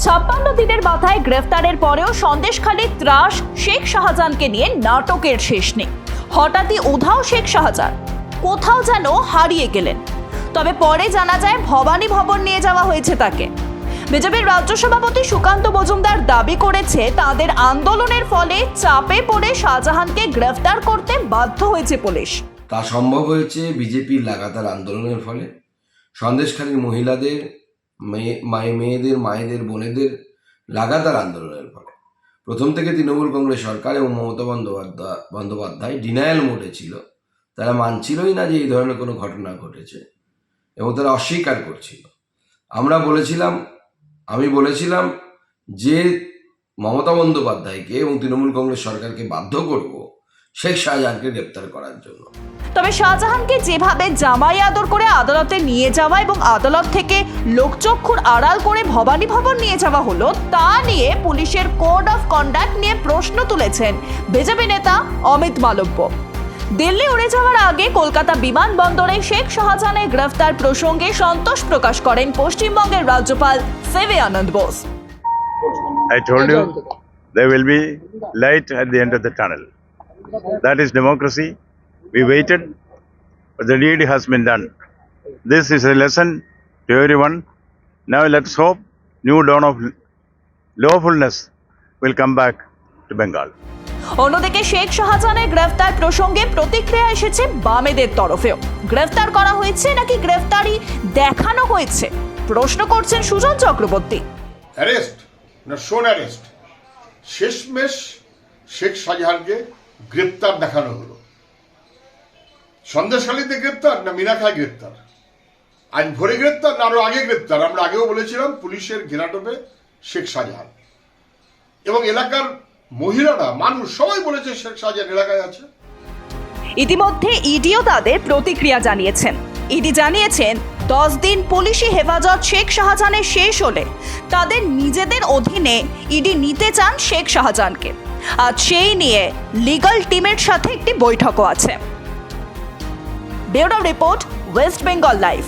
56 দিনের মাথায় গ্রেফতারের পরেও সন্দেশখালীর ত্রাস শেখ শাহজাহানকে নিয়ে নাটকের শেষ নেই। হঠাৎই উধাও শেখ শাহজাহান, কোথাও যেন হারিয়ে গেলেন। তবে পরে জানা যায় ভবানী ভবন নিয়ে যাওয়া হয়েছে তাকে। বিজেপির রাজ্য সভাপতি সুকান্ত মজুমদার দাবি করেছে তাদের আন্দোলনের ফলে চাপে পড়ে শাহজাহানকে গ্রেফতার করতে বাধ্য হয়েছে পুলিশ। তা সম্ভব হয়েছে বিজেপির লাগাতার আন্দোলনের ফলে। সন্দেশখালীর মহিলাদের, মেয়েদের, মায়েদের, বোনেদের লাগাতার আন্দোলনের ফলে। প্রথম থেকে তৃণমূল কংগ্রেস সরকার এবং মমতা বন্দ্যোপাধ্যায় ডিনায়াল মোডে ছিল। তারা মানছিলই না যে এই ধরনের কোনো ঘটনা ঘটেছে এবং তারা অস্বীকার করছিল। আমি বলেছিলাম যে মমতা বন্দ্যোপাধ্যায়কে এবং তৃণমূল কংগ্রেস সরকারকে বাধ্য করব শেখ শাহজাহানকে গ্রেপ্তার করার জন্য। তবে শাহজাহানকে যেভাবে জামাই আদর করে আদালতে নিয়ে যাওয়া এবং আদালত থেকে লোকচক্ষুর আড়াল করে ভবানী ভবন নিয়ে যাওয়া হলো, তা নিয়ে পুলিশের কোড অফ কন্ডাক্ট নিয়ে প্রশ্ন তুলেছেন বিজেপি নেতা অমিত মালব্য। দিল্লি উড়ে যাওয়ার আগে কলকাতা বিমানবন্দরে শেখ শাহজাহানের গ্রেফতার প্রসঙ্গে সন্তোষ প্রকাশ করেন পশ্চিমবঙ্গের রাজ্যপাল C V Ananda Bose. I told you there will be light at the end of the tunnel. That is democracy. We waited, but the deed has been done. This is a lesson to everyone. Now let's hope new dawn of lawfulness will come back to Bengal. অন্যদিকে শেখ শাহজাহানের গ্রেফতার প্রসঙ্গে প্রতিক্রিয়া এসেছে বামেদের তরফেও। গ্রেফতার করা হয়েছে নাকি গ্রেফতারি দেখানো হয়েছে, প্রশ্ন করছেন সুজন চক্রবর্তী। অ্যারেস্ট না শোন অ্যারেস্ট, শেষমেশ শেখ শাহজাহানকে গ্রেপ্তার দেখানো হলো। সন্দেশখালীতে গ্রেপ্তার না মিনাখায় গ্রেপ্তার, আজ ভোরে গ্রেপ্তার না আরো আগে গ্রেপ্তার। আমরা আগেও বলেছিলাম পুলিশের ঘেরাটোপে শেখ শাহজাহান এবং এলাকার মহিলারা, মানুষ সবাই বলেছে শেখ শাহজাহান এলাকায় আছে। ইতিমধ্যে ইডিও তাদের প্রতিক্রিয়া জানিয়েছেন। ইডি জানিয়েছেন 10 দিন পুলিশি হেফাজত শেখ শাহজাহানের শেষ হলে তাদের নিজেদের অধীনে ইডি নিতে চান শেখ শাহজাহানকে। আজ সেই নিয়ে লিগ্যাল টিমের সাথে একটি বৈঠকও আছে। Bureau report, West Bengal live.